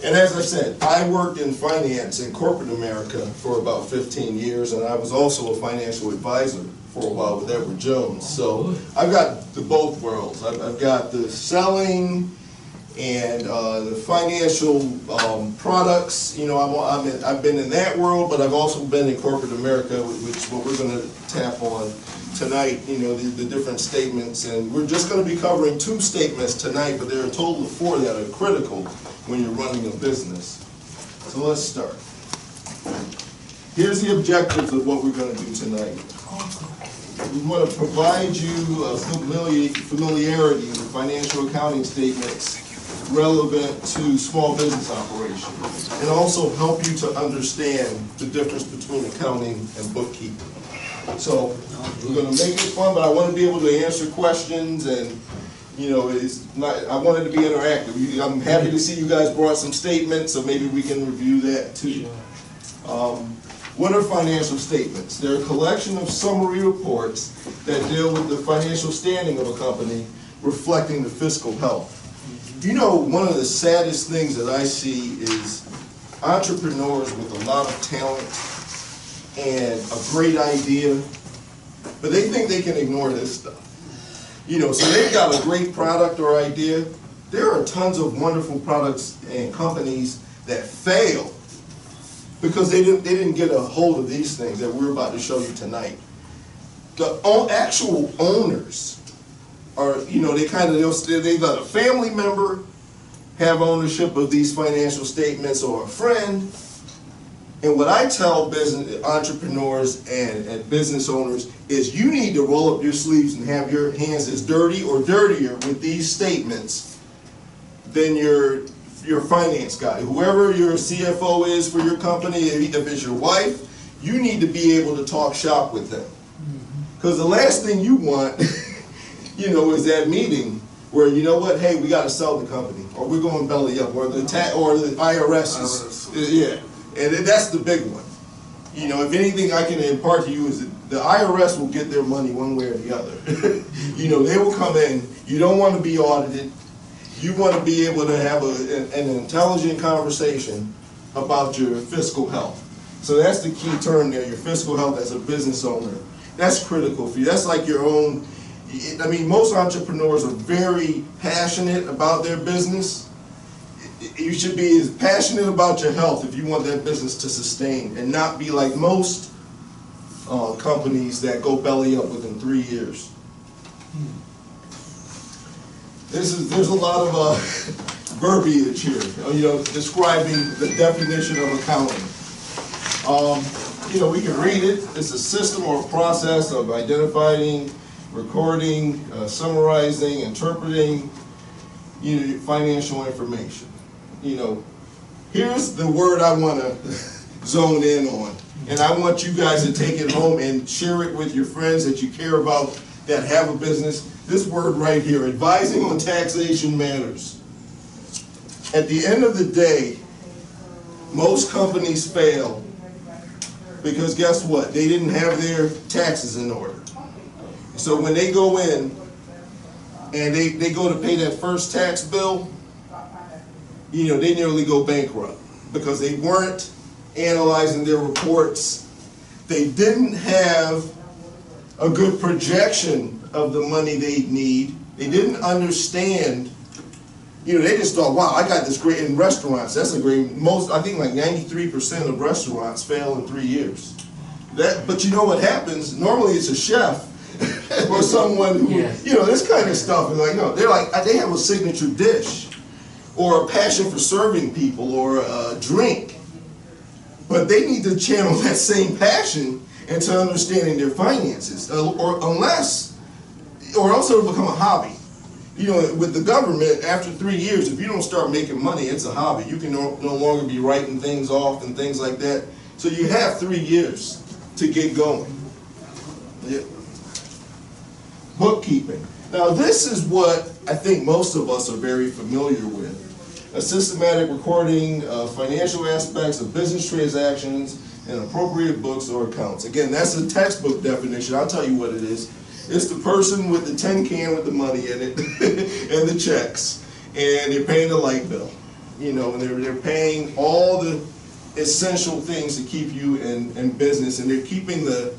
And as I said, I worked in finance in corporate America for about 15 years, and I was also a financial advisor for a while with Edward Jones. So I've got the both worlds. I've got the selling and the financial products. You know, I've been in that world, but I've also been in corporate America, which is what we're going to tap on tonight. You know, the different statements, and we're just going to be covering 2 statements tonight, but there are a total of 4 that are critical when you're running a business. So let's start. Here's the objectives of what we're going to do tonight. We want to provide you a familiarity with financial accounting statements relevant to small business operations, and also help you to understand the difference between accounting and bookkeeping. So we're going to make it fun, but I want to be able to answer questions, and you know, I want it to be interactive. I'm happy to see you guys brought some statements, so maybe we can review that too. What are financial statements? They're a collection of summary reports that deal with the financial standing of a company, reflecting the fiscal health. You know, one of the saddest things that I see is entrepreneurs with a lot of talent and a great idea, but they think they can ignore this stuff. You know, so they've got a great product or idea. There are tons of wonderful products and companies that fail because they didn't get a hold of these things that we're about to show you tonight. The actual owners are, you know, they let a family member have ownership of these financial statements, or a friend. And what I tell business entrepreneurs and business owners is you need to roll up your sleeves and have your hands as dirty or dirtier with these statements than your finance guy. Whoever your CFO is for your company, if it's your wife, you need to be able to talk shop with them. Because the last thing you want, you know, is that meeting where, you know what, hey, we got to sell the company, or we're going belly up, or the IRS is, yeah. And that's the big one. You know, if anything I can impart to you is that the IRS will get their money one way or the other. You know, they will come in. You don't want to be audited. You want to be able to have an intelligent conversation about your fiscal health. So that's the key term there, your fiscal health as a business owner. That's critical for you. That's like your own. I mean, most entrepreneurs are very passionate about their business. You should be as passionate about your health if you want that business to sustain, and not be like most companies that go belly up within 3 years. There's a lot of verbiage here, you know, describing the definition of accounting. You know, we can read it. It's a system or process of identifying, recording, summarizing, interpreting, you know, financial information. You know, here's the word I want to zone in on, and I want you guys to take it home and share it with your friends that you care about that have a business. This word right here, advising on taxation matters. At the end of the day, most companies fail because guess what? They didn't have their taxes in order. So when they go in and they go to pay that first tax bill, you know, they nearly go bankrupt because they weren't analyzing their reports. They didn't have a good projection of the money they need. They didn't understand, you know, they just thought, wow, I got this great, in restaurants, that's a great, I think like 93% of restaurants fail in 3 years. But you know what happens? Normally it's a chef or someone who, you know, this kind of stuff. And like, no, they have a signature dish, or a passion for serving people, or a drink. But they need to channel that same passion into understanding their finances, or else it'll become a hobby. You know, with the government, after 3 years, if you don't start making money, it's a hobby. You can no longer be writing things off and things like that. So you have 3 years to get going. Yeah. Bookkeeping. Now this is what I think most of us are very familiar with. A systematic recording of financial aspects of business transactions and appropriate books or accounts. Again, that's a textbook definition. I'll tell you what it is. It's the person with the tin can with the money in it and the checks, and they're paying the light bill. you know, and they're paying all the essential things to keep you in business, and they're keeping the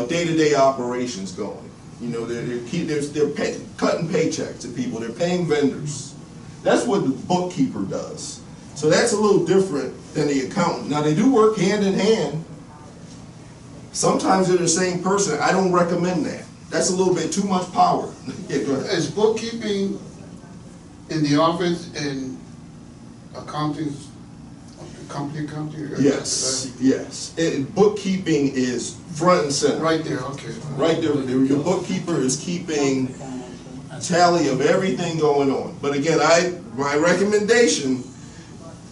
day-to-day operations going. You know, they're cutting paychecks to people. They're paying vendors. That's what the bookkeeper does. So that's a little different than the accountant. Now, they do work hand in hand. Sometimes they're the same person. I don't recommend that. That's a little bit too much power. Yeah, go ahead. Is bookkeeping in the office and accounting, company accounting? Yes, yes. Bookkeeping is front and center. Right there, okay. Right there, your bookkeeper is keeping a tally of everything going on. But again, my recommendation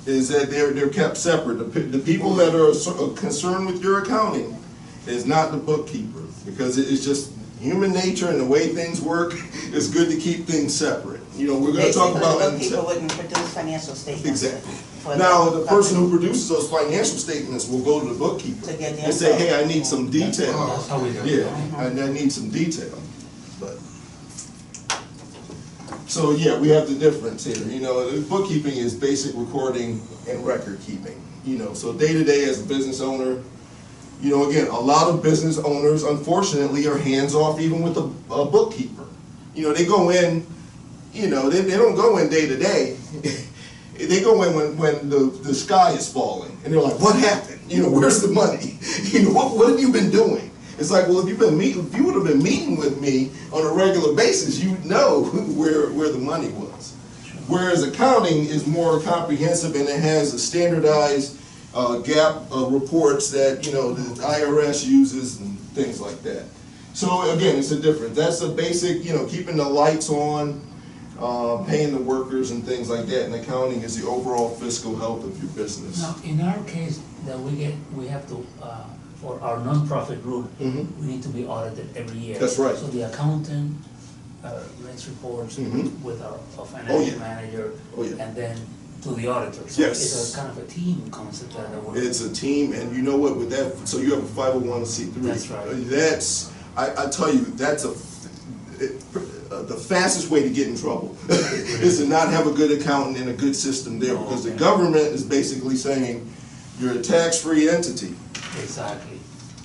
is that they're kept separate. The people that are concerned with your accounting is not the bookkeeper, because it's just human nature and the way things work. It's good to keep things separate. You know, we're going to talk about the bookkeeper wouldn't produce financial statements. Exactly. Now, the person who produces those financial statements will go to the bookkeeper and say, "Hey, I need some detail." That's how we do it. Yeah, I need some detail. But so yeah, we have the difference here. You know, the bookkeeping is basic recording and record keeping. You know, so day to day as a business owner. You know, again, a lot of business owners, unfortunately, are hands-off even with a bookkeeper. You know, they go in, you know, they don't go in day to day. They go in when the sky is falling, and they're like, "What happened? You know, where's the money? You know, what have you been doing?" It's like, well, if you would have been meeting with me on a regular basis, you'd know where the money was. Whereas accounting is more comprehensive, and it has a standardized GAAP reports that, you know, the IRS uses and things like that. So again, it's a difference. That's a basic, you know, keeping the lights on, paying the workers and things like that. And accounting is the overall fiscal health of your business. Now, in our case, that we have to, for our nonprofit group, we need to be audited every year. That's right. So the accountant makes reports with our financial manager, and then to the auditor. So Yes. it's a kind of a team concept that we're. It's a team, and you know what, with that, so you have a 501c3. That's right. That's, I tell you, that's the fastest way to get in trouble is to not have a good accountant and a good system there, because the government is basically saying you're a tax-free entity. Exactly.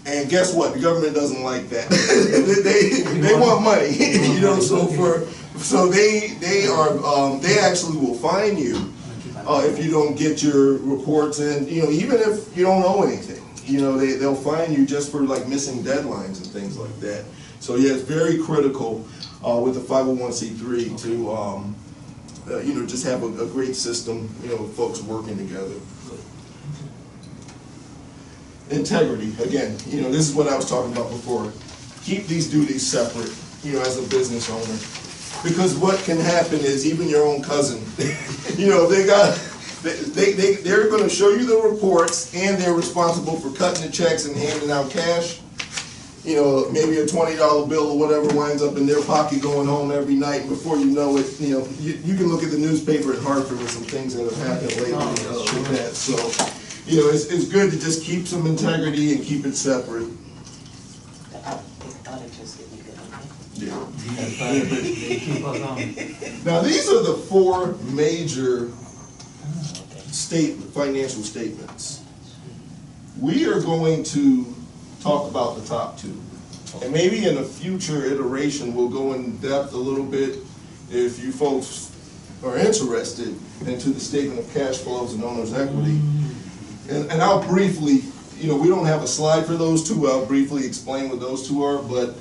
And guess what? The government doesn't like that. they want money, you know. So they actually will fine you if you don't get your reports in. You know, even if you don't owe anything, you know, they'll fine you just for like missing deadlines and things like that. So yeah, it's very critical with the 501c3 to you know, just have a great system. You know, folks working together. Integrity, again, you know, this is what I was talking about before. Keep these duties separate, you know, as a business owner. Because what can happen is even your own cousin, you know, they're going to show you the reports, and they're responsible for cutting the checks and handing out cash. You know, maybe a $20 bill or whatever winds up in their pocket going home every night, and before you know it, you know, you can look at the newspaper at Hartford with some things that have happened lately with that. So, you know, it's good to just keep some integrity and keep it separate. The auditors give me good idea. Yeah. They keep us on. Now, these are the four major financial statements. We are going to talk about the top two. And maybe in a future iteration, we'll go in depth a little bit if you folks are interested into the statement of cash flows and owner's equity. And I'll briefly, you know, we don't have a slide for those two. I'll briefly explain what those two are, but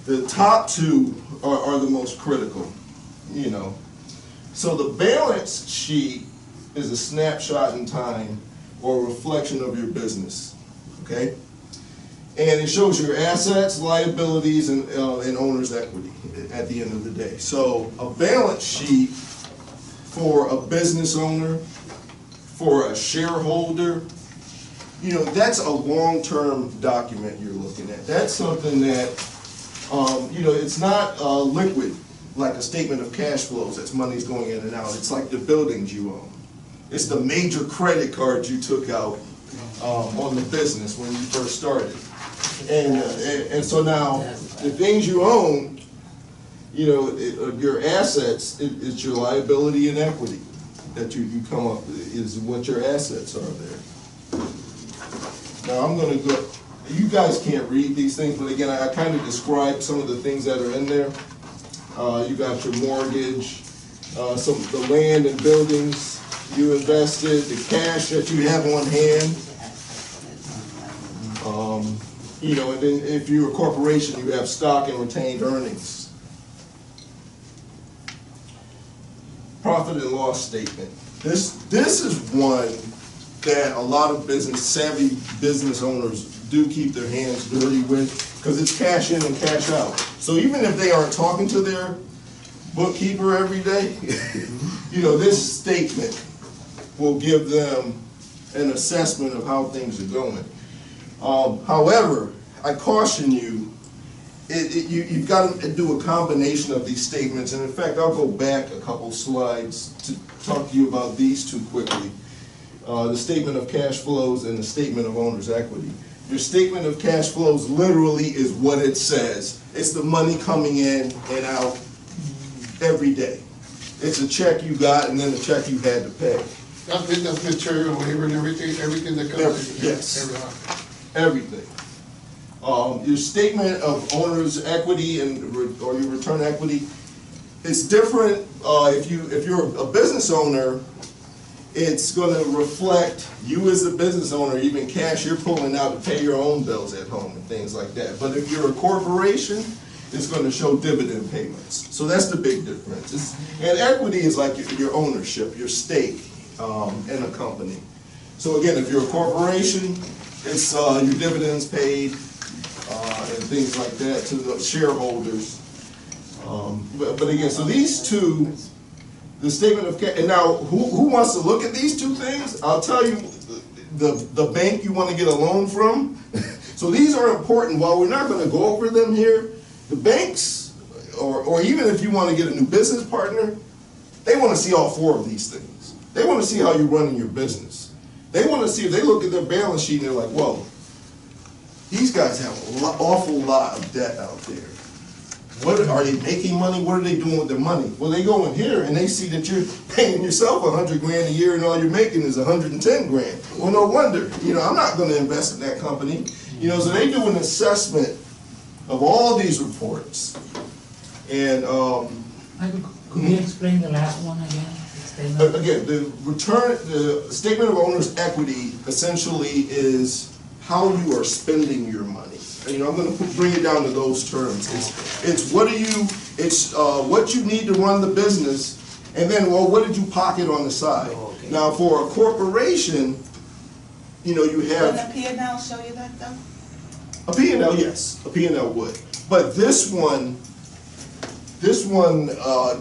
the top two are the most critical, you know. So the balance sheet is a snapshot in time or a reflection of your business, okay? And it shows your assets, liabilities, and owner's equity at the end of the day. So a balance sheet for a business owner, for a shareholder, you know, that's a long-term document you're looking at. That's something that, you know, it's not liquid, like a statement of cash flows, that's money's going in and out. It's like the buildings you own. It's the major credit cards you took out on the business when you first started. And so now, the things you own, you know, your assets, it's your liability and equity. that you come up is what your assets are there. Now I'm gonna go, you guys can't read these things, but again, I kind of described some of the things that are in there. You got your mortgage, some of the land and buildings you invested, the cash that you have on hand. You know, and then if you're a corporation, you have stock and retained earnings. Profit and loss statement. This is one that a lot of savvy business owners do keep their hands dirty with, because it's cash in and cash out. So even if they aren't talking to their bookkeeper every day, you know, this statement will give them an assessment of how things are going. However, I caution you, you've got to do a combination of these statements, and in fact, I'll go back a couple slides to talk to you about these two quickly. The statement of cash flows and the statement of owner's equity. Your statement of cash flows literally is what it says. It's the money coming in and out every day. It's a check you got and then a check you had to pay. That's material, labor, and everything that comes in. Yes. Everything. Your statement of owner's equity or your return equity, it's different. If you're a business owner, it's going to reflect you as a business owner, even cash you're pulling out to pay your own bills at home and things like that. But if you're a corporation, it's going to show dividend payments. So that's the big difference. And equity is like your ownership, your stake in a company. So again, if you're a corporation, it's your dividends paid and things like that to the shareholders. But again, so these two, the statement of cash, and now who wants to look at these two things? I'll tell you, the bank you want to get a loan from. So these are important. While we're not going to go over them here, the banks, or even if you want to get a new business partner, they want to see all four of these things. They want to see how you're running your business. They want to see, if they look at their balance sheet and they're like, whoa, these guys have an awful lot of debt out there. What are they making money? What are they doing with their money? Well, they go in here and they see that you're paying yourself $100 grand a year and all you're making is 110 grand. Well, no wonder. You know, I'm not going to invest in that company. You know, so they do an assessment of all these reports. And Michael, could you explain the last one again? Again, the statement of owner's equity essentially is how you are spending your money. You know, I'm going to bring it down to those terms. It's what you need to run the business, and then, well, what did you pocket on the side? Oh, okay. Now, for a corporation, you know, you have Wouldn't a P&L show you that though? a P&L. Yes, a P&L would. But this one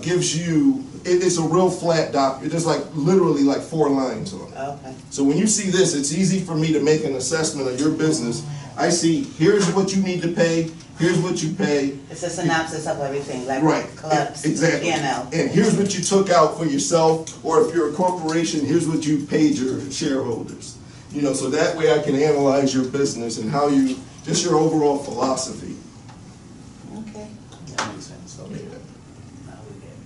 gives you. It's a real flat document. There's like literally like 4 lines on it. Okay. So when you see this, it's easy for me to make an assessment of your business. I see, here's what you need to pay, here's what you pay. It's a synopsis of everything, like Right, collapse, exactly. P&L. And here's what you took out for yourself, or if you're a corporation, here's what you paid your shareholders. You know, so that way I can analyze your business and how you, just your overall philosophy. Okay. That makes sense, okay. Yeah. Now we get it.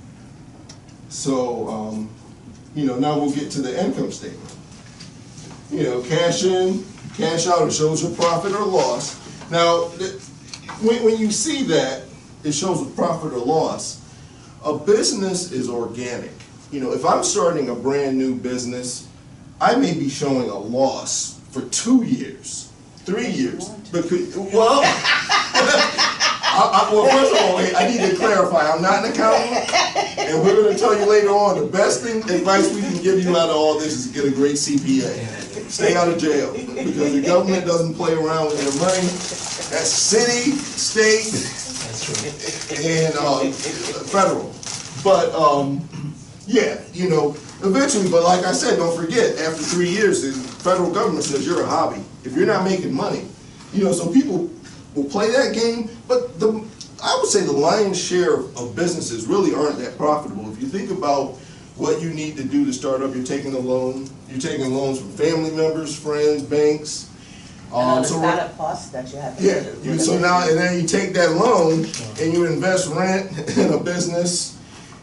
So, you know, now we'll get to the income statement. You know, cash in, cash out, it shows your profit or loss. Now, when you see that, it shows a profit or loss. A business is organic. You know, if I'm starting a brand new business, I may be showing a loss for 2 years, 3 years. Because, well, well, first of all, I need to clarify, I'm not an accountant, and we're going to tell you later on, the best advice we can give you out of all this is to get a great CPA. Stay out of jail, because the government doesn't play around with your money. That's city, state, and federal. But, yeah, you know, eventually, but like I said, don't forget, after 3 years, the federal government says you're a hobby. If you're not making money, you know, so people will play that game, but I would say the lion's share of businesses really aren't that profitable. If you think about what you need to do to start up, you're taking a loan, you're taking loans from family members, friends, banks. And the startup costs that you have to Yeah, so now, and then you take that loan and you invest rent in a business,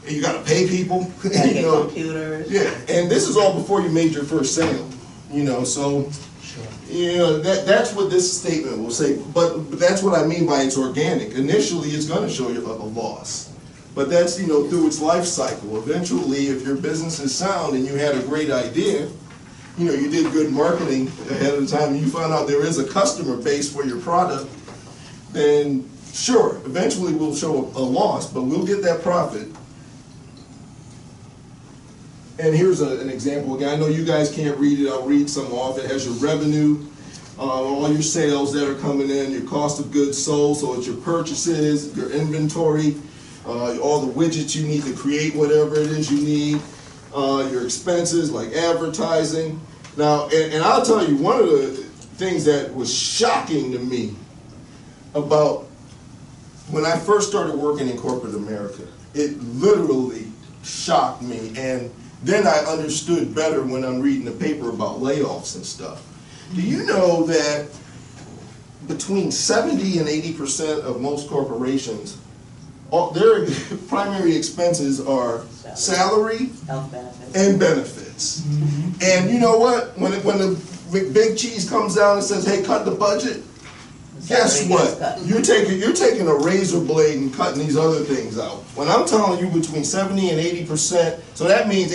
and you gotta pay people. Gotta You get know, computers. yeah, and this is all before you made your first sale, you know, so, you know, that's what this statement will say, but that's what I mean by it's organic. Initially, it's gonna show you a loss, but that's, you know, through its life cycle. Eventually, if your business is sound and you had a great idea, you know, you did good marketing ahead of time, and you found out there is a customer base for your product, then sure, eventually we'll show a loss, but we'll get that profit. And here's an example again. I know you guys can't read it. I'll read some off. It has your revenue, all your sales that are coming in, your cost of goods sold, so it's your purchases, your inventory, all the widgets you need to create whatever it is you need, your expenses like advertising. Now, and I'll tell you, one of the things that was shocking to me about when I first started working in corporate America, it literally shocked me. And then I understood better when I'm reading the paper about layoffs and stuff. Do you know that between 70 and 80% of most corporations, their primary expenses are salary Health benefits. and benefits? And you know what? When the big cheese comes down and says, hey, cut the budget, guess Salary what? gets cut. You're taking a razor blade and cutting these other things out. When I'm telling you between 70 and 80%, so that means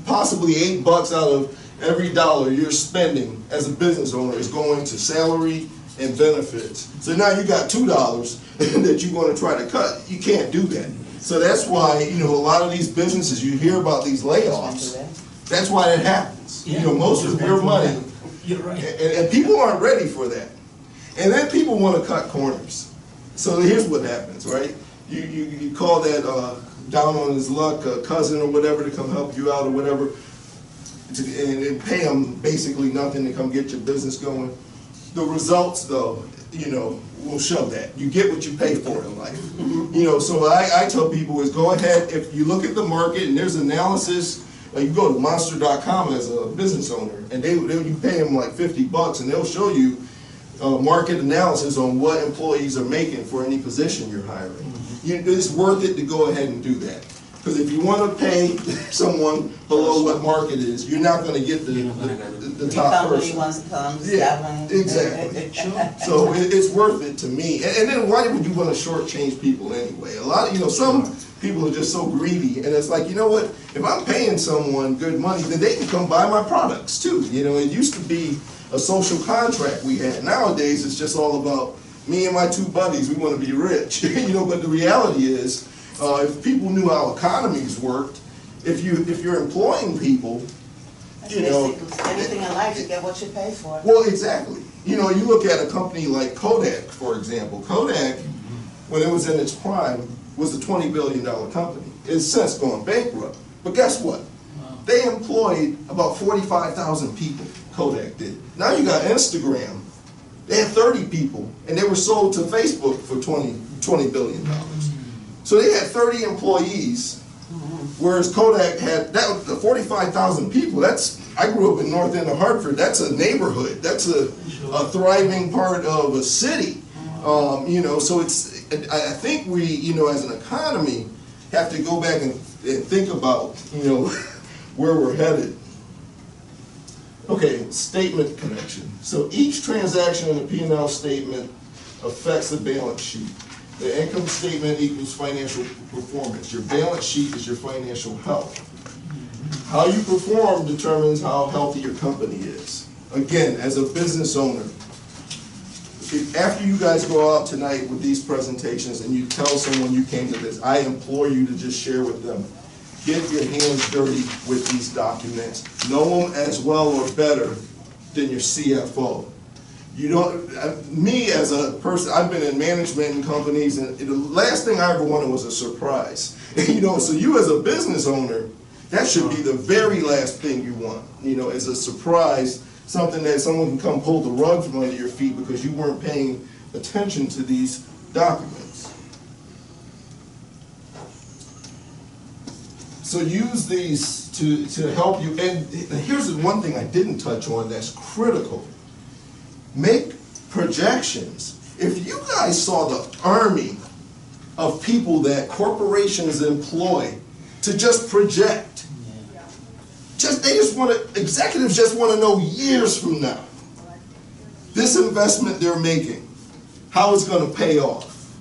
possibly $8 out of every dollar you're spending as a business owner is going to salary and benefits. So now you got $2 that you're going to try to cut. You can't do that. So that's why, you know, a lot of these businesses, you hear about these layoffs. That's why it happens. You know, most of your money. You're right. And people aren't ready for that. And then people want to cut corners. So here's what happens, right? You call that down on his luck cousin or whatever to come help you out or whatever, and pay them basically nothing to come get your business going. The results, though, you know, will show that. You get what you pay for in life. You know, so what I tell people is go ahead, if you look at the market and there's analysis, you go to monster.com as a business owner, and you pay them like $50 and they'll show you market analysis on what employees are making for any position you're hiring. It's worth it to go ahead and do that. Because if you want to pay someone below what market is, you're not going to get the top person. Wants to come, Yeah, exactly. So it's worth it to me. And then why would you want to shortchange people anyway? A lot of, you know, some people are just so greedy, and it's like, you know what? If I'm paying someone good money, then they can come buy my products too. You know, it used to be a social contract we had. Nowadays, it's just all about me and my two buddies. We want to be rich, you know. But the reality is, if people knew how economies worked, if you're employing people, you know, anything in life, you get what you pay for. well, exactly. You know, you look at a company like Kodak, for example. Kodak, when it was in its prime, was a $20 billion company. It's since gone bankrupt. But guess what? They employed about 45,000 people. Kodak did. Now you got Instagram. They had 30 people, and they were sold to Facebook for $20 billion. So they had 30 employees, whereas Kodak had that 45,000 people. I grew up in North End of Hartford. That's a neighborhood. That's a thriving part of a city. You know, so I think we, you know, as an economy, have to go back and think about, you know, where we're headed. Okay, statement connection. So each transaction in the P&L statement affects the balance sheet. The income statement equals financial performance. Your balance sheet is your financial health. How you perform determines how healthy your company is. Again, as a business owner, after you guys go out tonight with these presentations and you tell someone you came to this, I implore you to just share with them. Get your hands dirty with these documents. Know them as well or better than your CFO. You don't, me as a person, I've been in management in companies, and the last thing I ever wanted was a surprise. You know, so you as a business owner, that should be the very last thing you want, you know, as a surprise, something that someone can come pull the rug from under your feet because you weren't paying attention to these documents. So use these to help you. And here's the one thing I didn't touch on that's critical. Make projections. If you guys saw the army of people that corporations employ to just project. Executives just want to know years from now, this investment they're making, how it's going to pay off.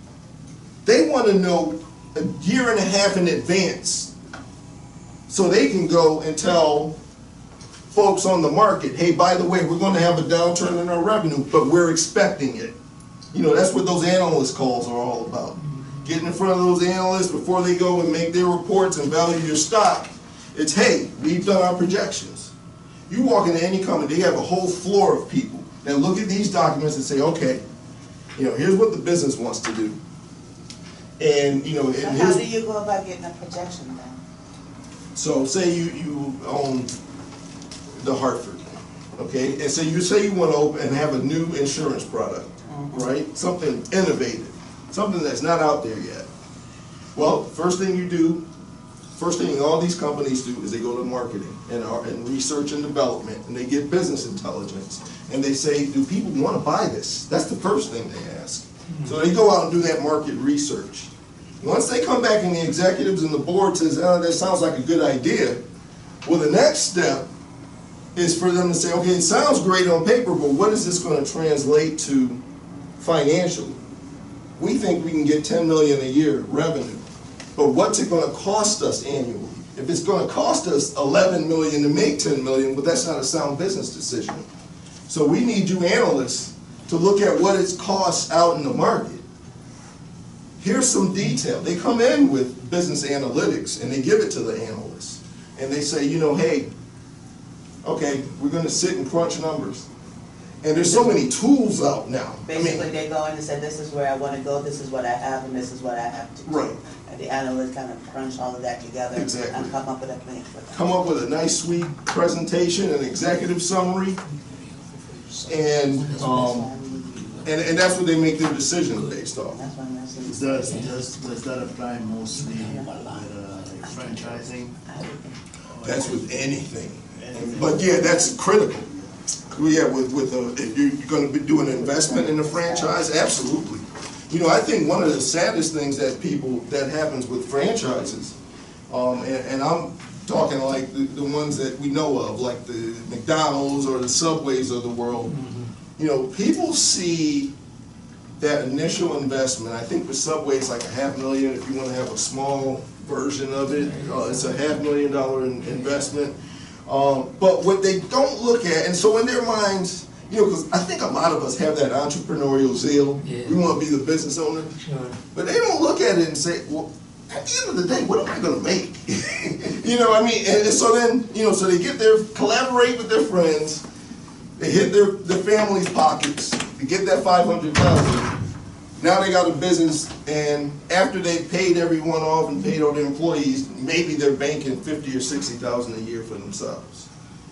They want to know a year and a half in advance so they can go and tell folks on the market, hey, by the way, we're going to have a downturn in our revenue, but we're expecting it. You know, that's what those analyst calls are all about. Getting in front of those analysts before they go and make their reports and value your stock. It's, hey, we've done our projections. You walk into any company, they have a whole floor of people that look at these documents and say, okay, you know, here's what the business wants to do. And, you know, So how do you go about getting a projection done? so say you own the Hartford, okay? And so you say you want to open and have a new insurance product, right? Something innovative, something that's not out there yet. Well, first thing all these companies do is they go to marketing and research and development, and they get business intelligence, and they say, do people want to buy this? That's the first thing they ask. So they go out and do that market research. Once they come back and the executives and the board says, oh, that sounds like a good idea, well, the next step is for them to say, okay, it sounds great on paper, but what is this going to translate to financially? We think we can get $10 million a year revenue, but what's it going to cost us annually? If it's going to cost us $11 million to make $10 million, well, that's not a sound business decision. So we need you analysts to look at what it costs out in the market. Here's some detail. They come in with business analytics and they give it to the analysts. And they say, you know, hey, okay, we're going to sit and crunch numbers. And there's so many tools out now. Basically, they go in and say, this is where I want to go, this is what I have, and this is what I have to do. Right. And the analysts kind of crunch all of that together. Exactly. And come up with a plan for them. Come up with a nice, sweet presentation, an executive summary, and that's what they make their decisions based off. That's what I'm asking. Does that apply mostly with franchising? That's with anything. But yeah, that's critical. Yeah, if you're going to be doing an investment in a franchise, absolutely. You know, I think one of the saddest things that happens with franchises, and I'm talking like the ones that we know of, like the McDonald's or the Subways of the world. You know, people see that initial investment. I think the Subway is like $500,000. If you want to have a small version of it, it's a $500,000 investment. But what they don't look at, and so in their minds, you know, because I think a lot of us have that entrepreneurial zeal. Yeah. We want to be the business owner. Sure. But they don't look at it and say, well, at the end of the day, what am I going to make? You know what I mean? And so then, you know, so they collaborate with their friends, they hit their family's pockets, they get that $500,000. Now they got a business, and after they've paid everyone off and paid all their employees, maybe they're banking $50,000 or $60,000 a year for themselves.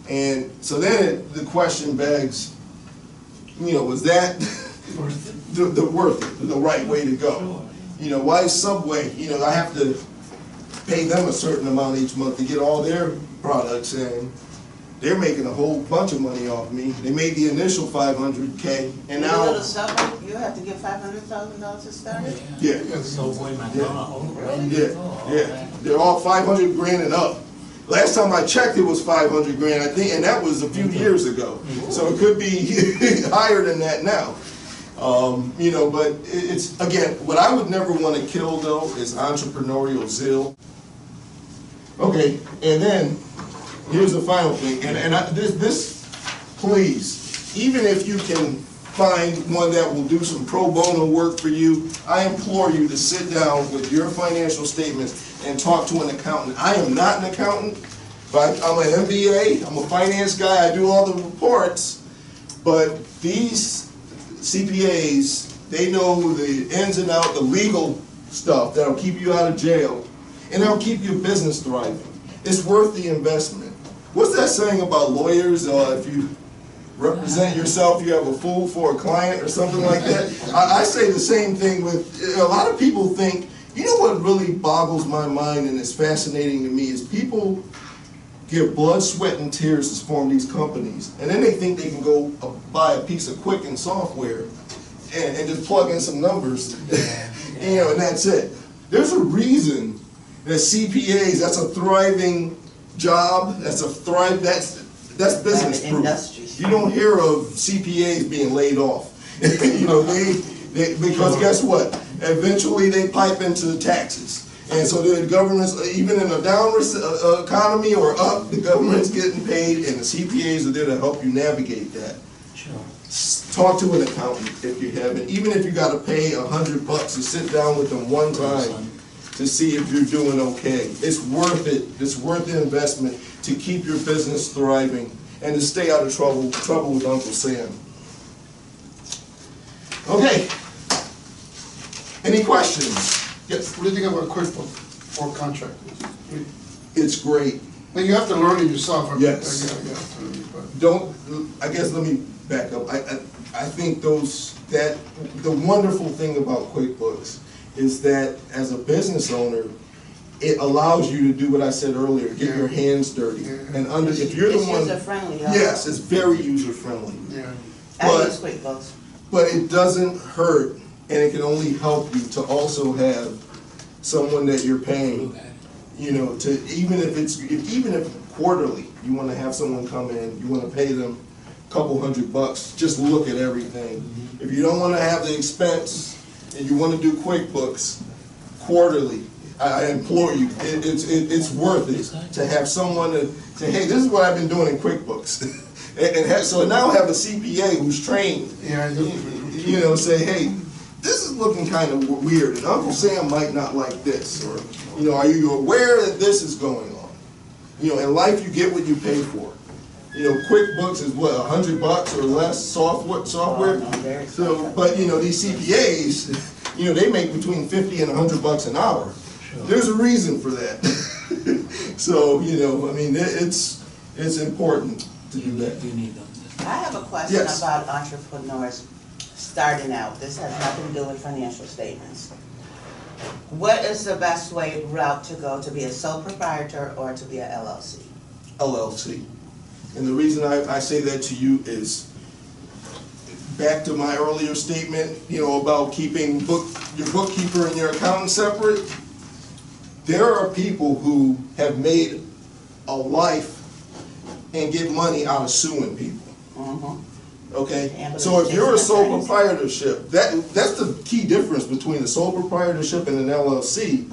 And so then the question begs, you know, was that the right way to go? You know, why is Subway, you know, I have to pay them a certain amount each month to get all their products, and they're making a whole bunch of money off me. They made the initial $500K, and now you go to Subway, you have to get $500,000 to start it. Yeah. Subway, McDonald's. Yeah. They're all $500,000 and up. Last time I checked, it was $500,000, I think, and that was a few years ago. So it could be higher than that now. You know, but it's, again, what I would never want to kill, though, is entrepreneurial zeal. Okay, and then here's the final thing, this, please, even if you can find one that will do some pro bono work for you, I implore you to sit down with your financial statements and talk to an accountant. I am not an accountant, but I'm an MBA, I'm a finance guy, I do all the reports, but these CPAs, they know the ins and outs, the legal stuff that'll keep you out of jail, and that'll keep your business thriving. It's worth the investment. What's that saying about lawyers? If you represent yourself, you have a fool for a client or something like that. I say the same thing with, a lot of people think, you know what really boggles my mind and is fascinating to me is people give blood, sweat, and tears to form these companies, and then they think they can go buy a piece of Quicken software and just plug in some numbers, you know, and that's it. There's a reason that CPAs, that's a thriving job, that's business Private proof. industries. You don't hear of CPAs being laid off. You know, because guess what? Eventually they pipe into the taxes. And so the government's, even in a down economy or up, the government's getting paid and the CPAs are there to help you navigate that. Sure. Talk to an accountant if you haven't, even if you gotta pay $100 to sit down with them one time to see if you're doing okay. It's worth it. It's worth the investment to keep your business thriving and to stay out of trouble with Uncle Sam. Okay. Any questions? Yes. What do you think about QuickBooks for contractors? It's great. I mean, you have to learn it yourself. Yes. But I guess let me back up. I think the wonderful thing about QuickBooks is that as a business owner, it allows you to do what I said earlier, get your hands dirty. And if you're the one. It's user-friendly, though. Yes, it's very user-friendly. yeah. I use QuickBooks. But it doesn't hurt, and it can only help you to also have someone that you're paying, you know, to even if quarterly, you want to have someone come in, you want to pay them a couple $100, just look at everything. If you don't want to have the expense and you want to do QuickBooks quarterly, I implore you, it's worth it to have someone to say, hey, this is what I've been doing in QuickBooks. So now I have a CPA who's trained, Yeah, I do. you know, say, hey, this is looking kind of weird, and Uncle Sam might not like this, or, you know, are you aware that this is going on? You know, in life you get what you pay for. You know, QuickBooks is what, $100 or less software? Oh, no, very So, expensive. but you know, these CPAs, you know, they make between $50 and $100 an hour. There's a reason for that. So, you know, I mean, it's important to do that. You need them. I have a question Yes. about entrepreneurs starting out. This has nothing to do with financial statements. What is the best route to go, to be a sole proprietor or to be a LLC? LLC. And the reason I say that to you is, back to my earlier statement, you know, about keeping your bookkeeper and your accountant separate. There are people who have made a life and get money out of suing people. Okay? Yeah, but So if it's you're a just sole attorneys. proprietorship, that's the key difference between a sole proprietorship and an LLC.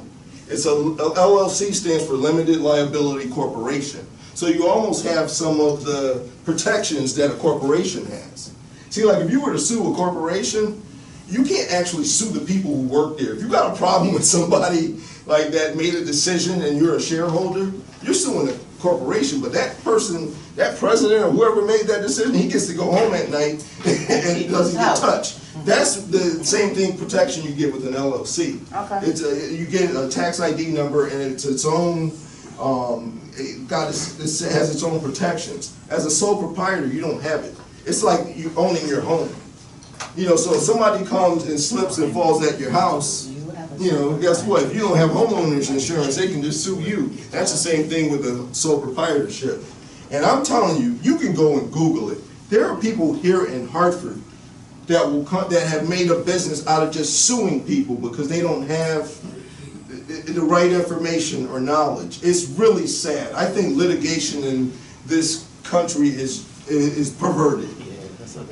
It's a LLC stands for Limited Liability Corporation. So you almost have some of the protections that a corporation has. See, like if you were to sue a corporation, you can't actually sue the people who work there. If you got a problem with somebody like that made a decision and you're a shareholder, you're suing the corporation, but that person, that president or whoever made that decision, he gets to go home at night and doesn't get touched. That's the same thing, protection you get with an LLC. Okay. You get a tax ID number and it's its own, it has its own protections. As a sole proprietor, you don't have it. It's like you owning your home. You know, so if somebody comes and slips and falls at your house, you know, guess what? If you don't have homeowners insurance, they can just sue you. That's the same thing with a sole proprietorship. And I'm telling you, you can go and Google it. There are people here in Hartford that have made a business out of just suing people because they don't have the right information or knowledge. It's really sad. I think litigation in this country is perverted.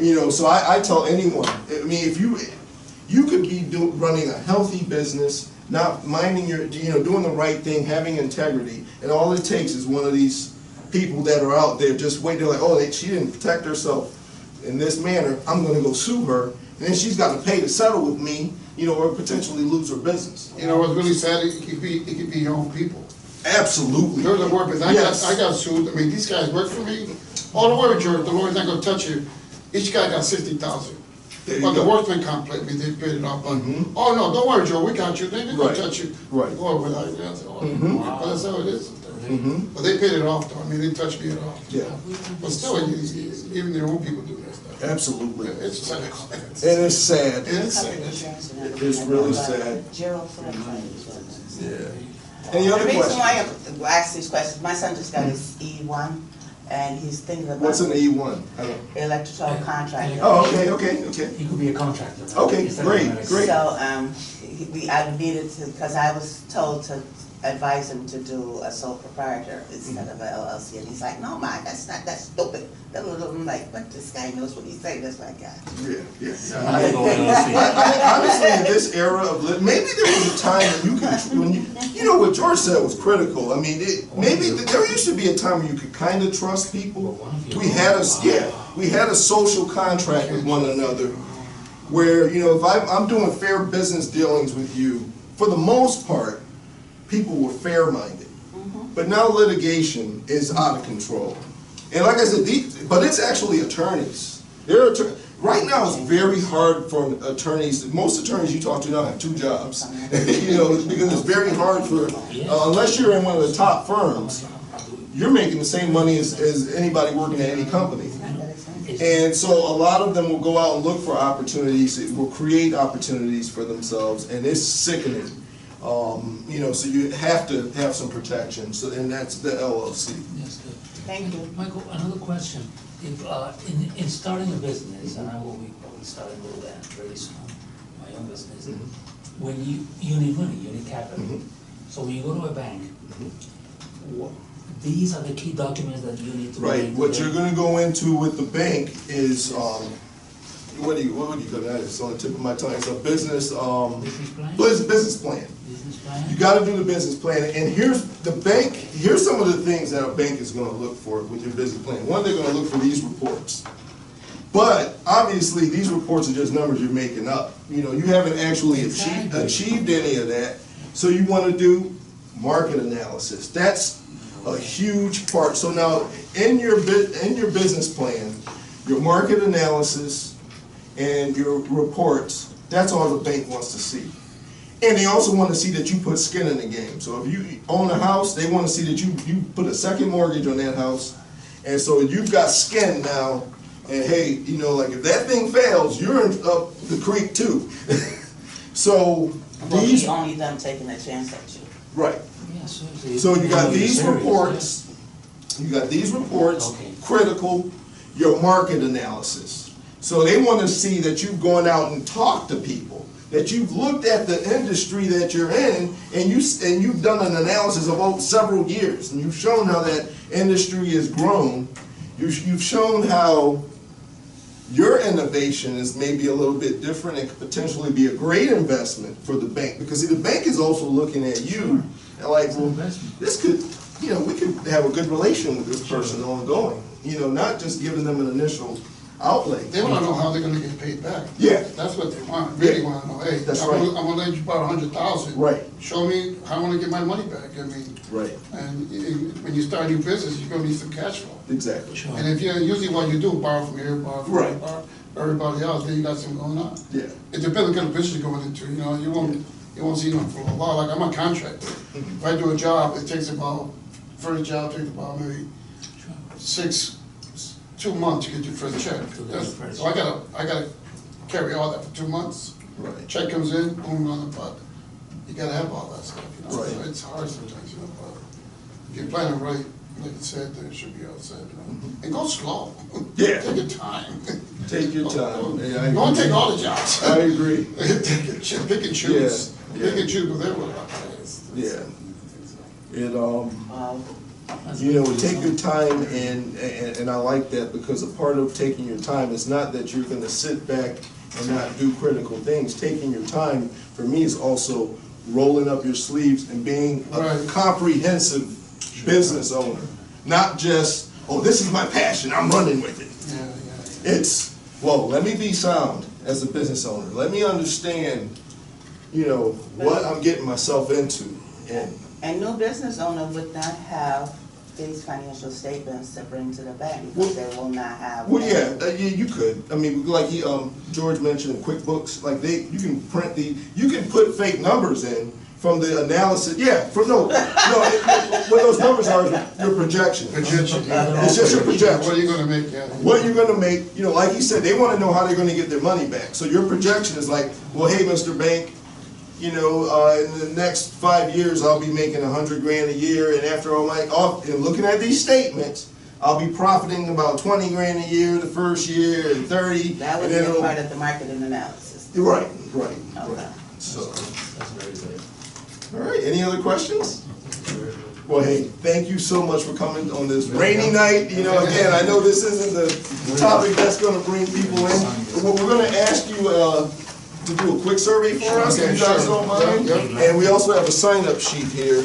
You know, so I tell anyone, I mean, if you could be running a healthy business, not minding your, you know, doing the right thing, having integrity, and all it takes is one of these people that are out there just waiting, like, oh, she didn't protect herself in this manner, I'm going to go sue her, and then she's got to pay to settle with me, you know, or potentially lose her business. You know what's really sad? It could be your own people. Absolutely. There's a word, but Yes. I got sued. I mean, these guys work for me. Oh, don't worry, George, the lawyer's not gonna touch you. Each guy got 60,000. There you But the go. workman complained me, they paid it off. But oh no, don't worry, Joe, we got you. They ain't gonna Right. touch you. Right. Oh, well, I said, oh, but that's how it is. But they paid it off though. I mean, they touched me at all. Yeah, But still, even their own people do that stuff. absolutely. It's sad. And it's sad. It's sad. It's really sad. Gerald Flynn. Yeah. Any The other reason why questions? I ask these questions, my son just got his E1, and he's thinking about. What's an E1? Electrical contractor. Oh, okay. He could be a contractor. Right? Okay, Instead of great, an electrician. great. So, I needed to, because I was told to advise him to do a sole proprietor instead of a LLC, and he's like, no, Mike, that's stupid. I'm like, but this guy knows what he's saying, that's my guy. Yeah. I go LLC. Honestly, in this era of maybe there was a time when you know what George said was critical. I mean, maybe there used to be a time when you could kind of trust people. We had a social contract with one another, where if I'm doing fair business dealings with you, for the most part, people were fair-minded. But now litigation is out of control. And like I said, but it's actually attorneys. Right now it's very hard for attorneys. Most attorneys you talk to now have 2 jobs. Because it's very hard for, unless you're in one of the top firms, you're making the same money as anybody working at any company. And so a lot of them will go out and look for opportunities. It will create opportunities for themselves, and it's sickening. So you have to have some protection. So, and that's the LLC. Yes, good. Thank you. Michael, another question. If in starting a business, and I will be probably starting with that very soon, my own business, when you need money, you need capital. So when you go to a bank, these are the key documents that you need to Right. What you're going to go into with the bank is what would you call that? It's on the tip of my tongue. It's a business plan. Business plan. Business plan. You got to do the business plan, and here's some of the things that a bank is going to look for with your business plan. One, they're going to look for these reports. But obviously, these reports are just numbers you're making up. You haven't actually achieved any of that. So you want to do market analysis. That's a huge part. So now, in your business plan, your market analysis and your reports, that's all the bank wants to see. And they also want to see that you put skin in the game. So if you own a house, they want to see that you put a second mortgage on that house. And so you've got skin now. And hey, like if that thing fails, you're up the creek too. So He's only them taking a chance at you. Right. Yeah, So you got these reports. You got these reports. Okay. Critical. Your market analysis. So they want to see that you've gone out and talked to people, that you've looked at the industry that you're in, and you've done an analysis of several years, and you've shown how that industry has grown. You've shown how your innovation is maybe a little bit different and could potentially be a great investment for the bank, because see, the bank is also looking at you and like, well, this could, we could have a good relation with this person ongoing. Not just giving them an initial outlay. They want to know how they're going to get paid back. Yeah. That's what they want. Really want to know. Hey, That's I'm right. going to let you borrow $100,000. Right. Show me how I want to get my money back. Right. And when you start a new business, you're going to need some cash flow. Exactly. Sure. And if usually what you do, borrow from here, borrow from Right. there, borrow everybody else, then you got something going on. Yeah. It depends what kind of business you're going into. You won't see nothing for a while. Like I'm a contractor. If I do a job, it takes about, first job takes about maybe 2 months to get your first check. So I gotta carry all that for 2 months. Right. Check comes in, boom, on the butt. You gotta have all that stuff, Right. So it's hard sometimes, but if you're planning right, like you said, then it should be all set, And go slow. Yeah. Take your time. Take your time. Yeah, I Don't agree. take all the jobs. I agree. Pick and choose. Yeah. Pick and choose, but they're what Yeah. It Wow. take your time, and I like that, because a part of taking your time is not that you're going to sit back and not do critical things. Taking your time, for me, is also rolling up your sleeves and being a Right. comprehensive business owner. Not just, oh, this is my passion, I'm running with it. Yeah. It's, well, let me be sound as a business owner. Let me understand, what I'm getting myself into. And no business owner would not have these financial statements to bring to the bank, because they will not have. Well, you could. I mean, like George mentioned, QuickBooks, like you can you can put fake numbers in from the analysis. Yeah, what those numbers are is your projection. It's just your projection. What are you gonna make? Yeah. What you're gonna make, like you said, they want to know how they're gonna get their money back. So your projection is like, well, hey, Mr. Bank, in the next 5 years, I'll be making $100,000 a year, and after and looking at these statements, I'll be profiting about 20 grand a year the first year and 30. That would and be then a it'll- part of the marketing analysis. Right, right, Okay. right. So, That's very good. all right, any other questions? Well, hey, thank you so much for coming on this rainy night. You know, again, I know this isn't the topic that's gonna bring people in. We're gonna ask you, to do a quick survey for us, if you guys sure. don't mind. Yep. And we also have a sign-up sheet here.